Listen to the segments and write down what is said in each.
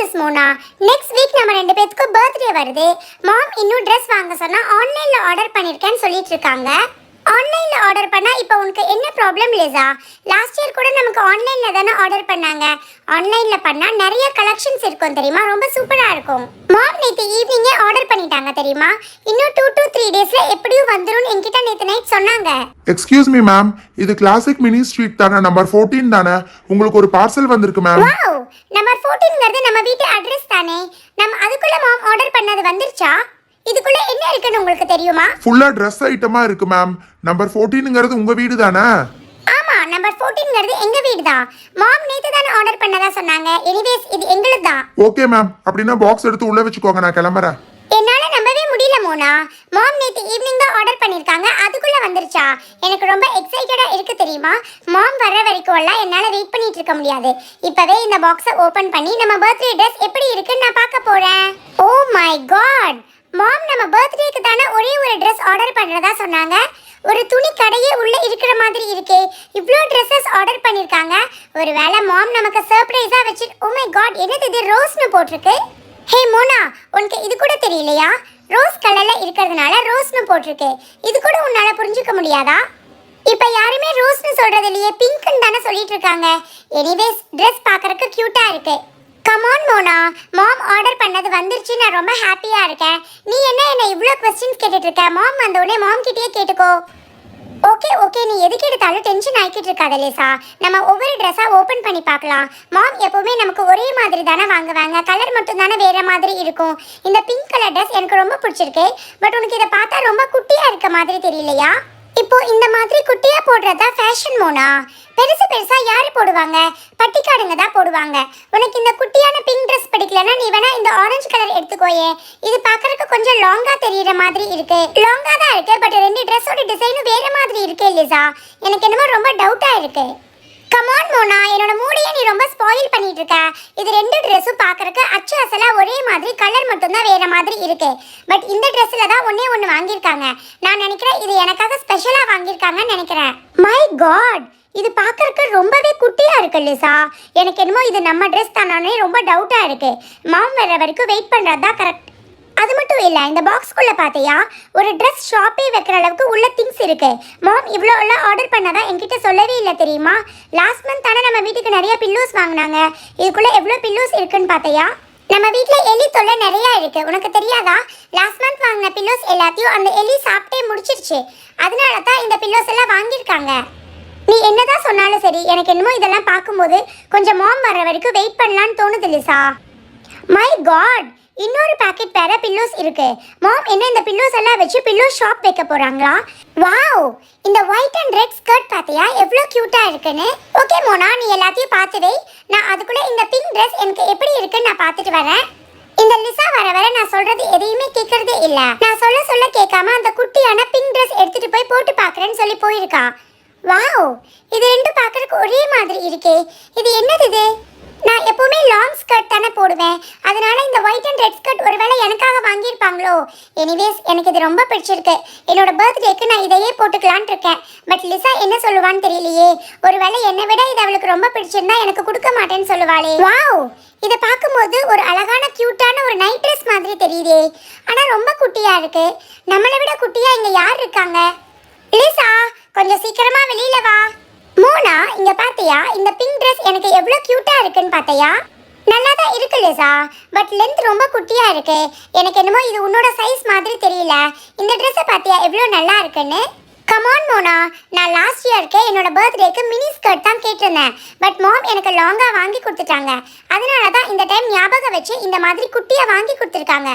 Miss Mona, next week நம்ம ரெண்டு பேத்துக்கு பர்த்டே வருது. மாம் இன்னும் ட்ரெஸ் வாங்க சொன்னா ஆன்லைன்ல ஆர்டர் பண்ணிருக்கேன்னு சொல்லிட்டு இருக்காங்க. ஆன்லைன்ல ஆர்டர் பண்ணா இப்போ உனக்கு என்ன ப்ராப்ளம் லிசா? லாஸ்ட் இயர் கூட நமக்கு ஆன்லைன்ல தானே ஆர்டர் பண்ணாங்க. ஆன்லைன்ல பண்ணா நிறைய கலெக்ஷன்ஸ் இருக்கும் தெரியுமா, ரொம்ப சூப்பரா இருக்கும். மாம் நேத்து ஈவினிங்கே ஆர்டர் பண்ணிட்டாங்க தெரியுமா. இன்னும் 2 to 3 டேஸ்ல எப்படியும் வந்துரும் என்கிட்ட நேத்து நைட் சொன்னாங்க. எக்ஸ்கியூஸ் மீ மேம், இது கிளாசிக் மினி ஸ்ட்ரீட் தானே, நம்பர் 14 தானே? உங்களுக்கு ஒரு பார்சல் வந்திருக்கு மேம். வாவ், நம்பர் 14ங்கிறது நம்ம வீட்டு அட்ரஸ் தானே. நம்ம அதுக்குள்ள மாம் ஆர்டர் பண்ணது வந்துருச்சா? இதுக்குள்ள என்ன இருக்குன்னு உங்களுக்கு தெரியுமா? ஃபுல்லா Dress ஐட்டமா இருக்கு மேம். நம்பர் 14ங்கிறது உங்க வீடு தானே? ஆமா, நம்பர் 14ங்கிறது எங்க வீடு தான். மாம் நேத்து தானே ஆர்டர் பண்ணதா சொன்னாங்க. எனிவேஸ் இது எங்களுது தான். ஓகே மேம், அப்படின்னா பாக்ஸ் எடுத்து உள்ள வச்சுக்கோங்க, நான் கிளம்புறேன். என்னால நம்பவே முடியல மோனா. மாம் நேத்து ஈவினிங் தான் ஆர்டர் பண்ணிருக்காங்க, அதுக்குள்ள வந்துருச்சா? எனக்கு ரொம்ப எக்ஸைட்டடா இருக்கு தெரியுமா. மாம் வர வரைக்கும் எல்லாம் என்னால வெயிட் பண்ணிட்டு இருக்க முடியாது. இப்பவே இந்த பாக்ஸை ஓபன் பண்ணி நம்ம பர்த்டே ட்ரெஸ் எப்படி இருக்குன்னு நான் பார்க்க போறேன். ஓ மை காட், மாம் நம்ம பர்த்டேக்கு தானே ஒரே ஒரு ட்ரெஸ் ஆர்டர் பண்றதா சொன்னாங்க. ஒரு துணி கடையே உள்ள இருக்கிற மாதிரி இருக்கே. இவ்ளோ ட்ரெஸ்ஸஸ் ஆர்டர் பண்ணிருக்காங்க. ஒருவேளை மாம் நமக்கு சர்ப்ரைஸா வச்சு. ஓ மை காட், என்னது இது, ரோஸ்னு போட்டிருக்கு. ஹே மோனா, உனக்கு இது கூட தெரியலையா? ரோஸ் கலர்ல இருக்கிறதுனால ரோஸ்னு போட்டிருக்கு. இது கூட உன்னால புரிஞ்சுக்க முடியாதா? இப்ப யாருமே ரோஸ்னு சொல்றது இல்லையே, பிங்க்னு தானே சொல்லிட்டு இருக்காங்க. எனிவேஸ் ட்ரெஸ் பார்க்கறதுக்கு கியூட்டா இருக்கு. Come on Mona, mom order பண்ணது வந்துருச்சு. நான் ரொம்ப ஹாப்பியா இருக்கேன். நீ என்ன இவ்ளோ क्वेश्चंस கேட்டிட்டு இருக்க? மாம் வந்த உடனே மாம் கிட்டயே கேட்டுக்கோ. ஓகே ஓகே, நீ எதுக்கு எடுத்தாலும் டென்ஷன் ஆகிக்கிட்டு இருக்காத லேசா. நம்ம ஒவ்வொரு ட்ரெஸ்ஸா ஓபன் பண்ணி பார்க்கலாம். மாம் எப்பவுமே நமக்கு ஒரே மாதிரி தானே வாங்குவாங்க, கலர் மட்டும் தானே வேற மாதிரி இருக்கும். இந்த பிங்க் கலர் ட்ரெஸ் எனக்கு ரொம்ப பிடிச்சிருக்கு. பட் உனக்கு இதை பார்த்தா ரொம்ப குட்டியா இருக்க மாதிரி தெரியலையா? இப்போ இந்த மாதிரி குட்டியா போடுறதா ஃபேஷன் மோனா. பெருசு பெருசா யாரு போடுவாங்க? பட்டிக்காடுங்க தான் போடுவாங்க. உனக்கு இந்த குட்டியான பிங்க் ட்ரெஸ் பிடிக்கலன்னா நீ வேணா இந்த ஆரஞ்சு கலர் எடுத்துக்கோயே. இது பார்க்கறதுக்கு கொஞ்சம் லாங்கா தெரியுற மாதிரி இருக்கு. லாங்கா தான் இருக்கு, பட் ரெண்டு ட்ரெஸ்ஸோட டிசைனும் வேற மாதிரி இருக்கு லிசா. எனக்கு என்னமோ ரொம்ப டவுட்டா இருக்கு. கம் ஆன் மோனா, என்னோட மூடியை நீ ரொம்ப ஸ்பாயில் பண்ணிட்டு இருக்க. இது ரெண்டு ட்ரெஸ்ஸும் பார்க்கறதுக்கு அச்சு அசலா ஒரே மாதிரி, கலர் மட்டும் தான் வேற மாதிரி இருக்கு. பட் இந்த ட்ரெஸ்ல தான் ஒண்ணு வாங்கியிருக்காங்க. நான் நினைக்கிறேன் இது எனக்காக ஸ்பெஷலா வாங்கியிருக்காங்கன்னு நினைக்கிறேன். மை காட், இது பார்க்கறதுக்கு ரொம்பவே குட்டியா இருக்கு லிசா. எனக்கு என்னமோ இது நம்ம ட்ரெஸ் தானே ரொம்ப டவுட்டா இருக்கு. மாம் வர வரைக்கும் வெயிட் பண்றது தான் கரெக்ட். அது மட்டும் இல்ல, இந்த பாக்ஸ்க்குள்ள பாத்தியா ஒரு ட்ரெஸ் ஷாப்பே வைக்கிற அளவுக்கு உள்ள திங்ஸ் இருக்கு. மாம் இவ்ளோ எல்லாம் ஆர்டர் பண்ணதா என்கிட்ட சொல்லவே இல்லை தெரியுமா. லாஸ்ட் மந்த் தானே நம்ம வீட்டுக்கு நிறைய பில்லோஸ் வாங்கினாங்க. இதுக்குள்ள எவ்வளோ பில்லோஸ் இருக்குன்னு பாத்தியா? நம்ம வீட்ல எலி தொல்லை நிறைய இருக்கு, உனக்கு தெரியாதா? லாஸ்ட் மந்த் வாங்கின பில்லோஸ் எல்லாத்தையும் அந்த எலி சாப்பிட்டே முடிச்சிருச்சு. அதனால தான் இந்த பில்லோஸ் எல்லாம் வாங்கியிருக்காங்க. நீ என்னதான் சொன்னாலும் சரி, எனக்கு என்னமோ இதெல்லாம் பார்க்கும்போது கொஞ்சம் மாம் வர வரைக்கும் வெயிட் பண்ணலான்னு தோணுது லிசா. மை காட், இன்னொரு பாக்கெட் பேர பில்லோஸ் இருக்கு. மாம் என்ன இந்த பில்லோஸ் எல்லாம் வச்சு பில்லோ ஷாப் வைக்க போறாங்களா? வாவ், இந்த ஒயிட் அண்ட் ரெட் ஸ்கர்ட் பாத்தியா எவ்வளவு கியூட்டா இருக்குன்னு. ஓகே மோனா, நீ எல்லாத்தையும் பார்த்து வை. நான் அதுக்குள்ள இந்த பிங்க் ட்ரெஸ் எனக்கு எப்படி இருக்குன்னு நான் பார்த்துட்டு வரேன். இந்த லிசா வர வர நான் சொல்றது எதையுமே கேட்கறதே இல்ல. நான் சொல்ல கேட்காம அந்த குட்டியான பிங்க் ட்ரெஸ் எடுத்துட்டு போய் போட்டு பார்க்கறேன்னு சொல்லி போயிருக்கா. வாவ், இது ரெண்டும் பார்க்கறதுக்கு ஒரே மாதிரி இருக்கே. இது என்னது இது? நான் எப்பவுமே லாங் ஸ்கர்ட் தானே போடுவேன். அதனால இந்த ஒயிட் அண்ட் ரெட் ஸ்கர்ட் ஒருவேளை எனக்காக வாங்கியிருப்பாங்களோ. எனிவேஸ் எனக்கு இது ரொம்ப பிடிச்சிருக்கு. என்னோட பர்த்டேக்கு நான் இதையே போட்டுக்கலான் இருக்கேன். பட் லிசா என்ன சொல்லுவான்னு தெரியலையே. ஒருவேளை என்னை விட இது அவளுக்கு ரொம்ப பிடிச்சிருந்தா எனக்கு கொடுக்க மாட்டேன்னு சொல்லுவாளே. வாவ், இதை பார்க்கும்போது ஒரு அழகான கியூட்டான ஒரு நைட் ட்ரெஸ் மாதிரி தெரியுதே. ஆனா ரொம்ப குட்டியா இருக்கு. நம்மளை விட குட்டியா இங்க யார் இருக்காங்க? லிசா, கொஞ்சம் சீக்கிரமா வெளியில வா. மோனா, இங்க பாத்தியா இந்த பிங்க் ட்ரெஸ் எனக்கு எவ்வளவு கியூட்டா இருக்குன்னு பாத்தியா? நல்லா தான் இருக்கு லிசா, பட் லென்த் ரொம்ப குட்டியா இருக்கு. எனக்கு என்னமோ இது உன்னோட சைஸ் மாதிரி தெரியல. இந்த ட்ரெஸ்ஸை பாத்தியா எவ்வளவு நல்லா இருக்குன்னு. கம் ஆன் மோனா, நான் லாஸ்ட் இயருக்கு என்னோட பர்த்டேக்கு மினி ஸ்கர்ட் தான் கேட்டிருந்தேன். பட் மாம் எனக்கு லாங்கா வாங்கி கொடுத்துட்டாங்க. அதனால தான் இந்த டைம் ஞாபகம் வச்சு இந்த மாதிரி குட்டியா வாங்கி கொடுத்துருக்காங்க.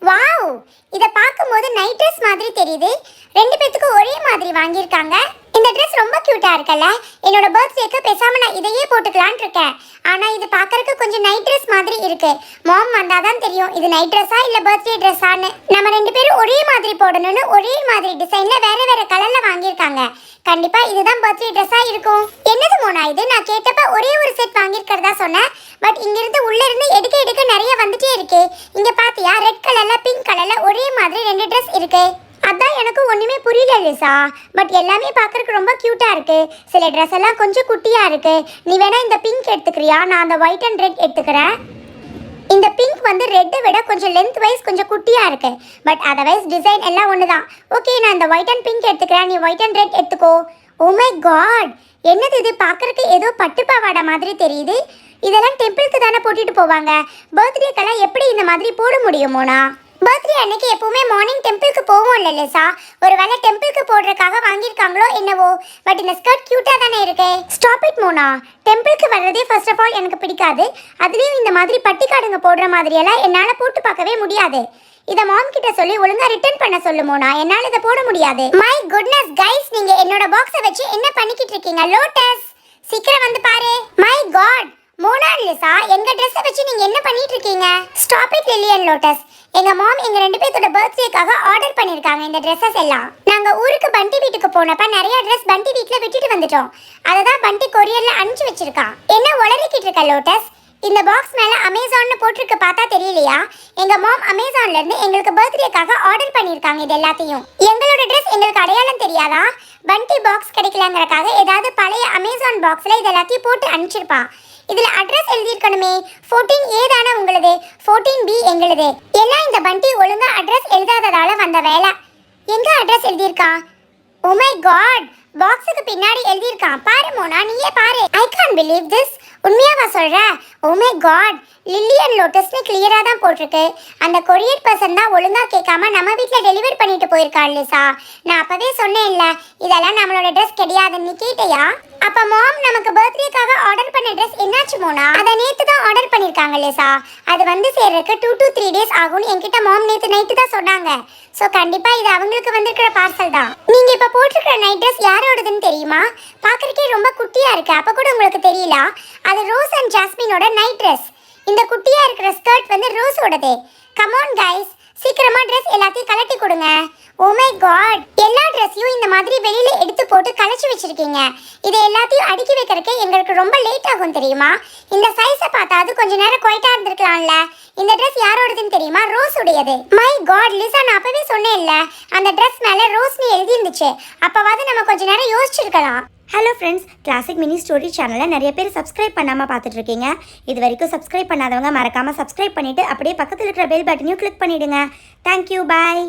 வாவ், இதை பார்க்கும்போது நைட் ட்ரெஸ் மாதிரி தெரியுது. ரெண்டு பேத்துக்கும் ஒரே மாதிரி வாங்கியிருக்காங்க. இந்த ட்ரெஸ் ரொம்ப கியூட்டா இருக்கல்ல. என்னோட பர்த்டேக்கு பேசாம நான் இதையே போட்டுக்கலான் இருக்கேன். ஆனா இது பார்க்கறதுக்கு கொஞ்சம் நைட் ட்ரெஸ் மாதிரி இருக்கு. மாம் வந்தாதான் தெரியும் இது நைட் ட்ரெஸ்ஸா இல்ல பர்த்டே ட்ரெஸ்ஸான்னு. நம்ம ரெண்டு பேரும் ஒரே மாதிரி போடணும்னு ஒரே மாதிரி டிசைன்ல வேற வேற கலர்ல வாங்கியிருக்காங்க. கண்டிப்பா இதுதான் பர்த்டே ட்ரெஸ்ஸா இருக்கும். என்னது மோனா இது? நான் கேட்டப்ப ஒரே ஒரு செட் வாங்கியிருக்கிறதா சொன்னேன். பட் இங்கிருந்து உள்ள இருந்து எடுக்க நிறைய வந்துட்டே இருக்கு. இங்க பாத்தியா ரெட் கலர்ல பிங்க் கலர்ல ஒரே மாதிரி ரெண்டு ட்ரெஸ் இருக்கு. அதான் எனக்கு ஒண்ணுமே புரியல லிசா. பட் எல்லாமே பார்க்கறதுக்கு ரொம்ப கியூட்டா இருக்கு. சில ட்ரெஸ் எல்லாம் கொஞ்சம் குட்டியா இருக்கு. நீ வேணா இந்த பிங்க் எடுத்துக்கிறியா? நான் அந்த ஒயிட் அண்ட் ரெட் எடுத்துக்கிறேன். இந்த பிங்க் வந்து ரெட்டை விட கொஞ்சம் லென்த் வைஸ் கொஞ்சம் குட்டியா இருக்கு. பட் அதர்வைஸ் டிசைன் எல்லாம் ஒண்ணுதான். ஓகே, நான் இந்த ஒயிட் அண்ட் பிங்க் எடுத்துக்கிறேன், நீ ஒயிட் அண்ட் ரெட் எடுத்துக்கோ. ஓ மை காட், என்னது இது? பார்க்கறதுக்கு ஏதோ பட்டு பாவாடை மாதிரி தெரியுது. இதெல்லாம் டெம்பிளுக்கு தானே போட்டுட்டு போவாங்க. பர்த்டேக்கெல்லாம் எப்படி இந்த மாதிரி போட முடியும் மோனா? பர்த்டே அன்னைக்கு எப்பவுமே மார்னிங் டெம்பிளுக்கு போவோம் இல்லை லேசா? ஒருவேளை டெம்பிளுக்கு போடுறதுக்காக வாங்கியிருக்காங்களோ என்னவோ. பட் இந்த ஸ்கர்ட் கியூட்டா தானே இருக்கு. Stop it Mona. டெம்பிளுக்கு வர்றதே ஃபர்ஸ்ட் ஆஃப் ஆல் எனக்கு பிடிக்காது. அதுலேயும் இந்த மாதிரி பட்டிக்காடுங்க போடுற மாதிரியெல்லாம் என்னால் போட்டு பார்க்கவே முடியாது. இத மாம் கிட்ட சொல்லி ஒழுங்கா ரிட்டர்ன் பண்ண சொல்லு மோனா. என்னால இத போட முடியாது. மை குட்னஸ் கைஸ், நீங்க என்னோட பாக்ஸை வச்சு என்ன பண்ணிக்கிட்டு இருக்கீங்க? லோட்டஸ், சீக்கிரம் வந்து பாரு. மை காட், மோனா லிசா, எங்க ட்ரெஸ்ஸை வச்சு நீங்க என்ன பண்ணிட்டு இருக்கீங்க? Stop it Lillian lotus. எங்க மாம் எங்க ரெண்டு பேர்த்தோட பர்த்டேக்காக ஆர்டர் பண்ணிருக்காங்க இந்த ட்ரெஸ்ஸஸ் எல்லாம். நாங்க ஊருக்கு பண்டி வீட்டுக்கு போனப்ப நிறைய ட்ரெஸ் பண்டி வீட்ல விட்டுட்டு வந்துட்டோம். அததான் பண்டி கொரியர்ல அனுப்பிச்சு வச்சிருக்கான். என்ன உளறிக்கிட்டு இருக்க லோட்டஸ்? இந்த பாக்ஸ் மேல அமேசான்னு போட்டிருக்கு, பார்த்தா தெரியலையா? எங்க மாம் அமேசான்ல இருந்து எங்களுக்கு பர்த்டேக்காக ஆர்டர் பண்ணிருக்காங்க இது எல்லாத்தையும். எங்களோட ட்ரெஸ் எங்களுக்கு அடையாளம் தெரியாதா? பண்டி பாக்ஸ் கிடைக்கலங்கறக்காக ஏதாவது பழைய அமேசான் பாக்ஸ்ல இது எல்லாத்தையும் போட்டு அனுப்பிச்சிருப்பா. இதுல அட்ரஸ் எழுதி இருக்கணுமே. 14A தானே உங்களுது, 14B எங்களுது. எல்லாம் இந்த பண்டி ஒழுங்கா அட்ரஸ் எழுதாததால வந்த வேலை. எங்க அட்ரஸ் எழுதியிருக்கா? ஓ மை காட், பாக்ஸுக்கு பின்னாடி எழுதியிருக்கான். பாரு மோனா, நீயே பாரு. I can't believe this. உண்மையாவா சொல்ற? ஓ மை காட், லில்லியன் லோட்டஸ்னு கிளியரா தான் போட்டிருக்கு. அந்த கொரியர் பர்சன் தான் ஒழுங்கா கேட்காம நம்ம வீட்டில் டெலிவர் பண்ணிட்டு போயிருக்காள் லிசா. நான் அப்பவே சொன்னேன்ல, இதெல்லாம் நம்மளோட ட்ரெஸ் கிடையாதுன்னு. கேட்டையா? அப்ப மாம் நமக்கு பர்த்டேக்காக ஆர்டர் பண்ண ட்ரெஸ் என்னாச்சு மோனா? அதை நேத்து தான் ஆர்டர் பண்ணிருக்காங்க லிசா. அது வந்து சேர்றதுக்கு 2 to 3 days ஆகும்னு என்கிட்ட மாம் நேத்து நைட்டு தான் சொன்னாங்க. ஸோ கண்டிப்பா இது அவங்களுக்கு வந்திருக்கிற பார்சல் தான். நீங்க இப்ப போட்டிருக்கிற நைட் ட்ரெஸ் யாரோடதுன்னு தெரியுமா? பார்க்கறதுக்கே ரொம்ப குட்டியா இருக்கு. அப்ப கூட உங்களுக்கு தெரியல? அது ரோஸ் அண்ட் ஜாஸ்மினோட நைட் ட்ரெஸ். இந்த குட்டியா இருக்கிற ஸ்கர்ட் வந்து ரோஸோடது. கம் ஆன் கைஸ், சீக்கிரமா ட்ரெஸ் எல்லாத்தையும் கலட்டி கொடுங்க. ஓ மை காட், எல்லா ட்ரெஸ்ஸையும் இந்த மாதிரி வெளியில எடுத்து போட்டு கலச்சி வச்சிருக்கீங்க. இதை எல்லாத்தையும் அடுக்கி வைக்கிறதுக்கு எங்களுக்கு ரொம்ப லேட் ஆகும் தெரியுமா? இந்த சைஸை பார்த்தா அது கொஞ்ச நேரம் குவைட்டா இருந்திருக்கலாம்ல. இந்த ட்ரெஸ் யாரோடதுன்னு தெரியுமா? ரோஸ் உடையது. மை காட் லிசா, நான் அப்பவே சொன்னேன்ல, அந்த ட்ரெஸ் மேல ரோஸ்னு எழுதி இருந்துச்சு. அப்பவாது நம்ம கொஞ்ச நேரம் யோசிச்சிருக்கலாம். Hello friends, classic mini story சேனலை நிறைய பேர் சப்ஸ்கிரைப் பண்ணாமல் பார்த்துட்ருக்கீங்க. இது வரைக்கும் சப்ஸ்கிரைப் பண்ணாதவங்க மறக்காமல் சப்ஸ்கிரைப் பண்ணிவிட்டு அப்படியே பக்கத்தில் இருக்கிற பெல் பட்டனையும் கிளிக் பண்ணிவிடுங்க. தேங்க்யூ, பாய்.